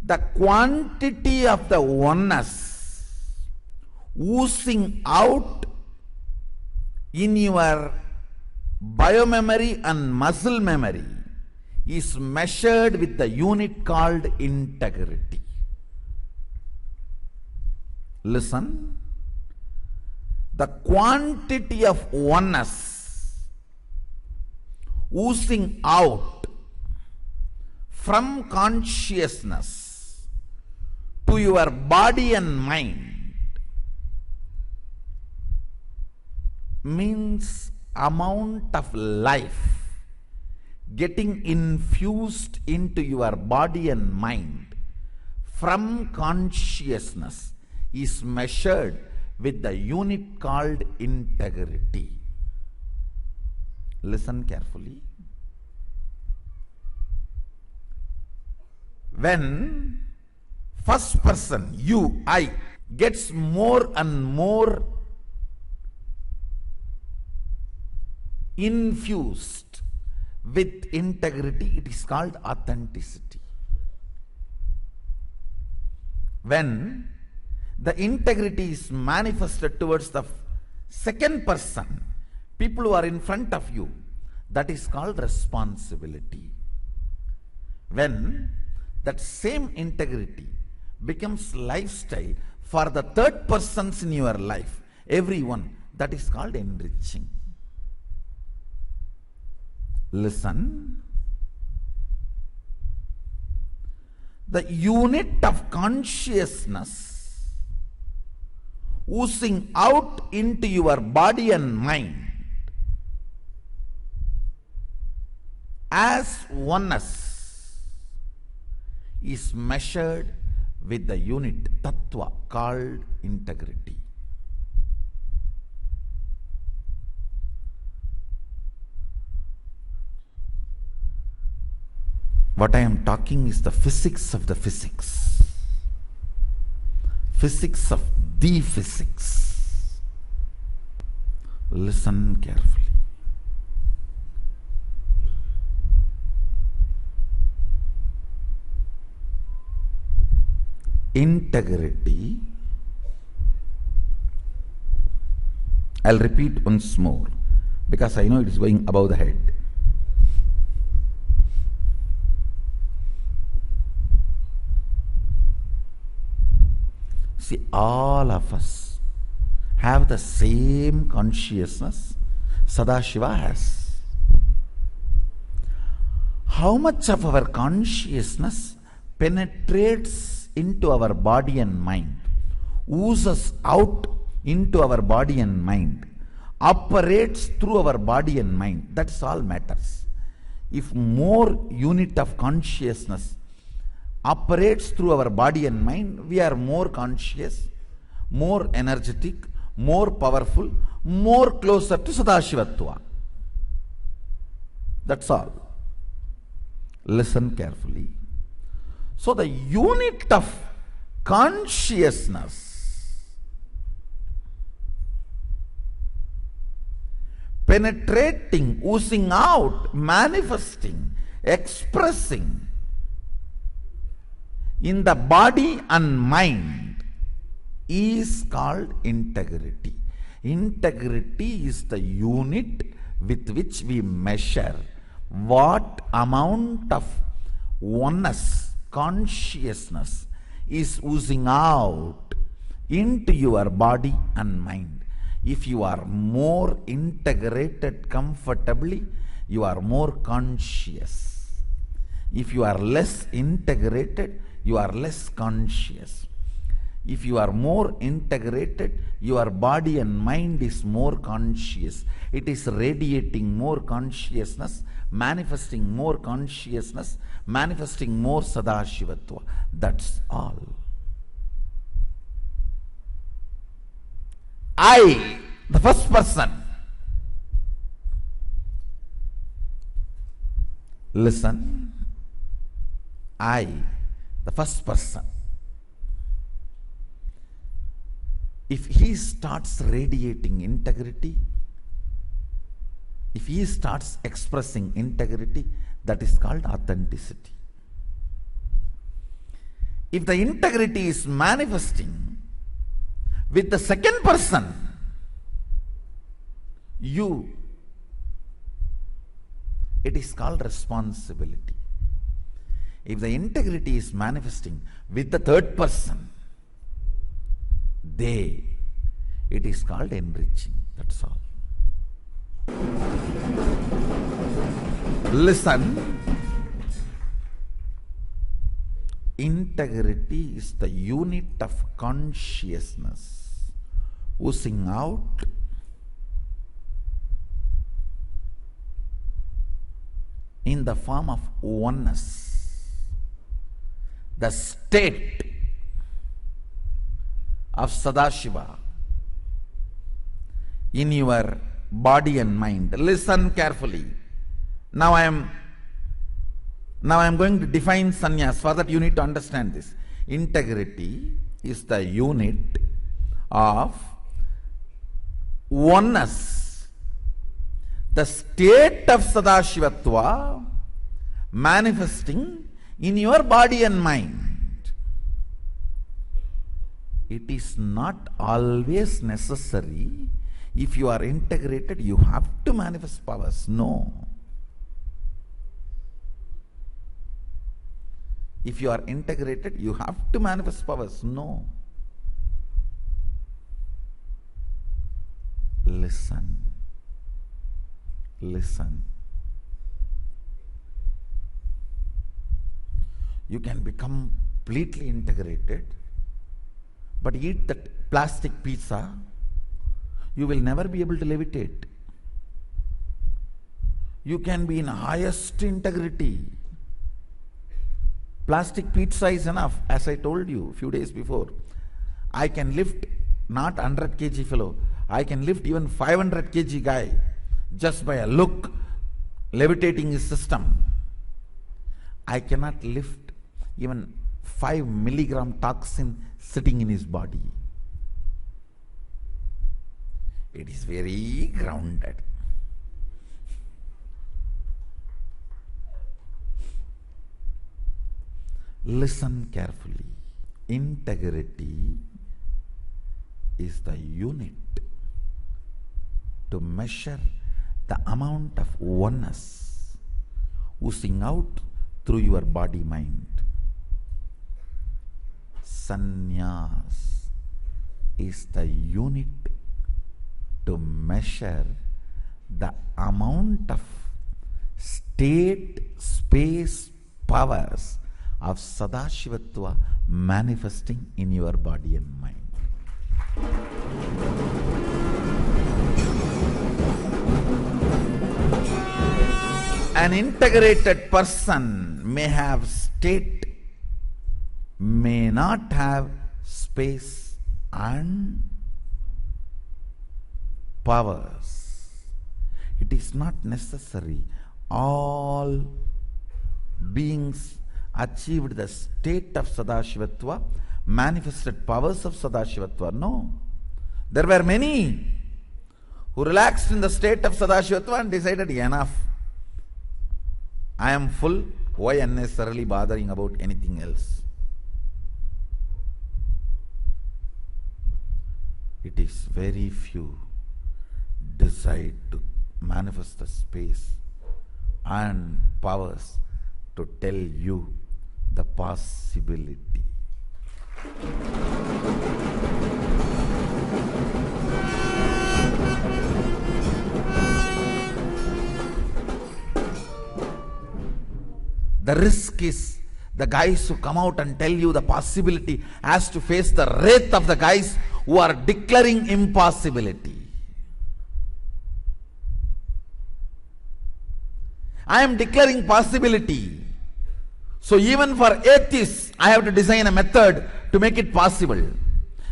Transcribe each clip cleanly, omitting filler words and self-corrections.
the quantity of the oneness oozing out in your biomemory and muscle memory is measured with the unit called integrity. Listen. The quantity of oneness oozing out from consciousness to your body and mind means amount of life getting infused into your body and mind from consciousness is measured with the unit called integrity. Listen carefully. When first person, you, I, gets more and more infused with integrity, it is called authenticity. When the integrity is manifested towards the second person, people who are in front of you, that is called responsibility. When that same integrity becomes lifestyle for the third persons in your life, everyone, that is called enriching. Listen. The unit of consciousness oozing out into your body and mind as oneness is measured with the unit tattva called integrity. What I am talking is the physics of the physics. Physics of the physics. Listen carefully. Integrity, I'll repeat once more because I know it is going above the head. See, all of us have the same consciousness Sadashiva has. How much of our consciousness penetrates into our body and mind, oozes out into our body and mind, operates through our body and mind, that's all matters. If more unit of consciousness operates through our body and mind, we are more conscious, more energetic, more powerful, more closer to Sadashivatva. That's all. Listen carefully. So the unit of consciousness penetrating, oozing out, manifesting, expressing in the body and mind is called integrity. Integrity is the unit with which we measure what amount of oneness, consciousness is oozing out into your body and mind. If you are more integrated comfortably, you are more conscious. If you are less integrated, you are less conscious. If you are more integrated, your body and mind is more conscious. It is radiating more consciousness, manifesting more consciousness, manifesting more Sadashivatva. That's all. I, the first person, listen, I, the first person, if he starts radiating integrity, if he starts expressing integrity, that is called authenticity. if the integrity is manifesting with the second person, you, it is called responsibility. If the integrity is manifesting with the third person, they, it is called enriching. That's all. Listen. Integrity is the unit of consciousness oozing out in the form of oneness. The state of Sadashiva in your body and mind. Listen carefully. Now I am going to define sannyas. For that you need to understand this. Integrity is the unit of oneness, the state of Sadashivatva manifesting in your body and mind. It is not always necessary. If you are integrated, you have to manifest powers. No. If you are integrated, you have to manifest powers. No. Listen. Listen. You can become completely integrated, but eat that plastic pizza, you will never be able to levitate. You can be in highest integrity. Plastic pizza is enough, as I told you a few days before. I can lift not 100 kg fellow, I can lift even 500 kg guy just by a look, levitating his system. I cannot lift even 5 milligram toxin sitting in his body. It is very grounded. Listen carefully. Integrity is the unit to measure the amount of oneness oozing out through your body mind. Sannyas is the unit to measure the amount of state, space, powers of Sadashivatva manifesting in your body and mind. An integrated person may have state, may not have space and powers. It is not necessary all beings achieved the state of Sadashivatva, manifested powers of Sadashivatva. No. There were many who relaxed in the state of Sadashivatva and decided, enough. I am full. Why unnecessarily bothering about anything else? It is very few decide to manifest the space and powers to tell you the possibility. The risk is the guys who come out and tell you the possibility has to face the wrath of the guys who are declaring impossibility. I am declaring possibility. So even for atheists, I have to design a method to make it possible.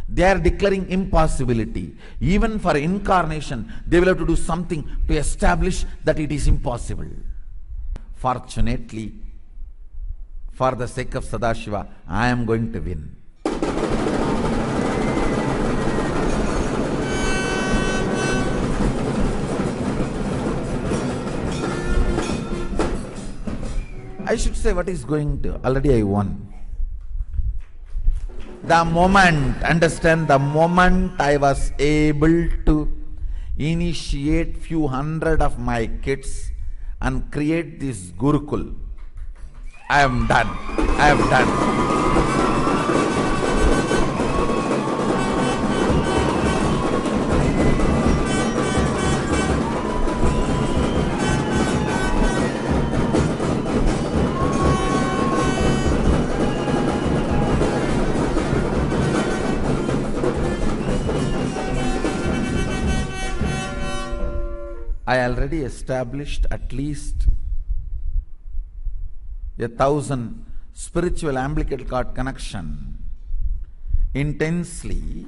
They are declaring impossibility. Even for incarnation, they will have to do something to establish that it is impossible. Fortunately, for the sake of Sadashiva, I am going to win. I should say what is going to. Already I won. The moment, understand, the moment I was able to initiate few hundred of my kids and create this Gurukul, I am done. I am done. I already established at least 1,000 spiritual umbilical cord connection. Intensely,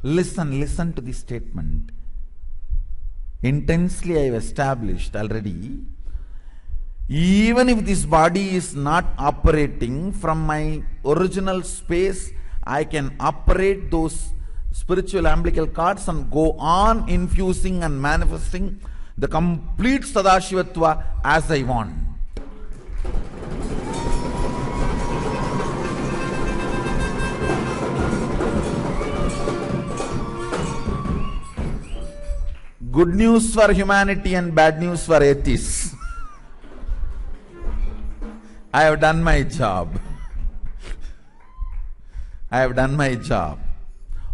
listen to this statement. Intensely I have established already, even if this body is not operating from my original space, I can operate those spiritual umbilical cords and go on infusing and manifesting the complete Sadashivatva as I want. Good news for humanity and bad news for atheists. I have done my job. I have done my job.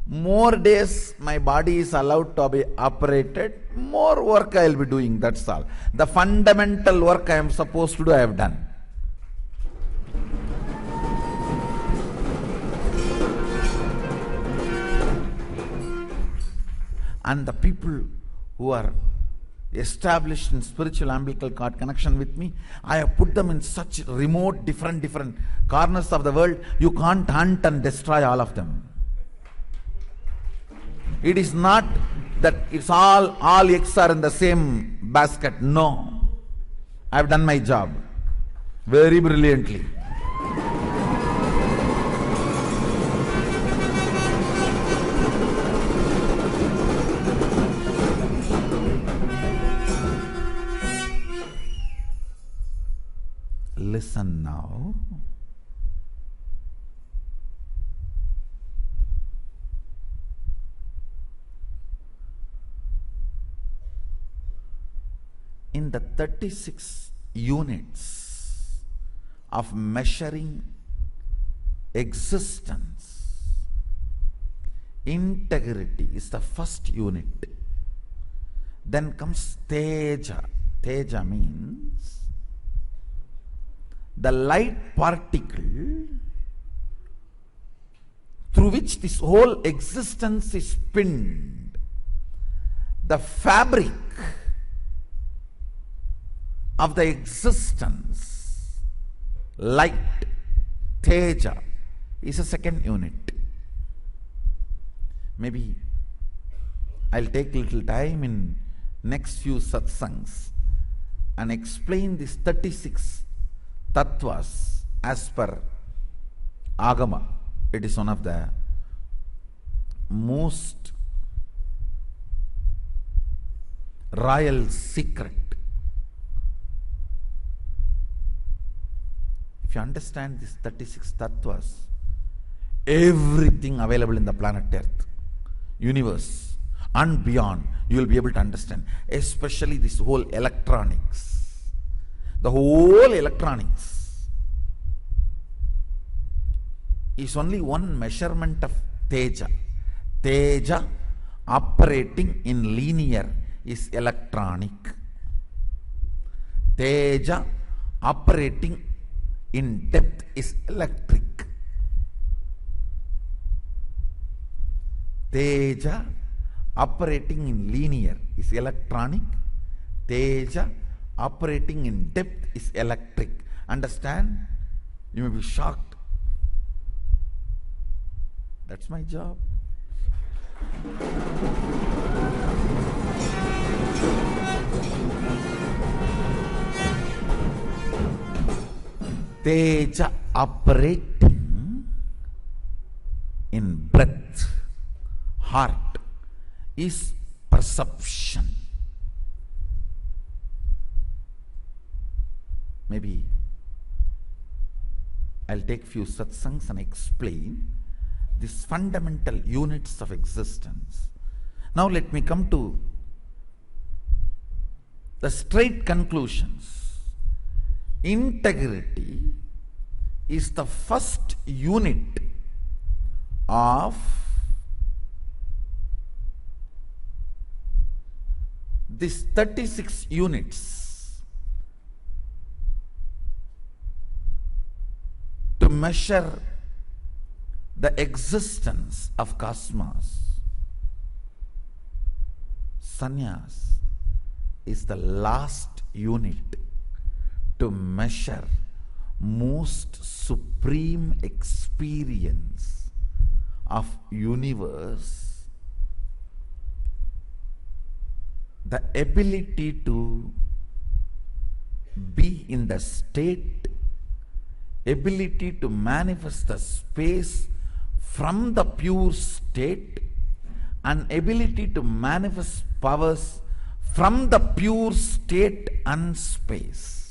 More days my body is allowed to be operated, more work I will be doing, that's all. The fundamental work I am supposed to do, I have done. And the people who are established in spiritual umbilical cord connection with me, I have put them in such remote, different corners of the world, you can't hunt and destroy all of them. It is not that it's all eggs are in the same basket. No. I have done my job very brilliantly. Listen now. In the 36 units of measuring existence, integrity is the first unit. Then comes Teja. Teja means the light particle through which this whole existence is pinned. The fabric of the existence, light, Teja, is a second unit. Maybe I'll take little time in next few satsangs and explain these 36 tattvas as per Agama. It is one of the most royal secret. If you understand these 36 tattvas, everything available in the planet Earth, universe and beyond, you will be able to understand, especially this whole electronics. The whole electronics is only one measurement of Teja. Teja operating in linear is electronic. Teja operating in depth is electric. Teja operating in linear is electronic. Teja operating in depth is electric. Understand? You may be shocked. That's my job. Teja operating in breath, heart, is perception. Maybe I'll take few satsangs and explain these fundamental units of existence. Now let me come to the straight conclusions. Integrity is the first unit of these 36 units to measure the existence of cosmos. Sannyas is the last unit to measure most supreme experience of universe, the ability to be in the state, ability to manifest the space from the pure state, and ability to manifest powers from the pure state and space.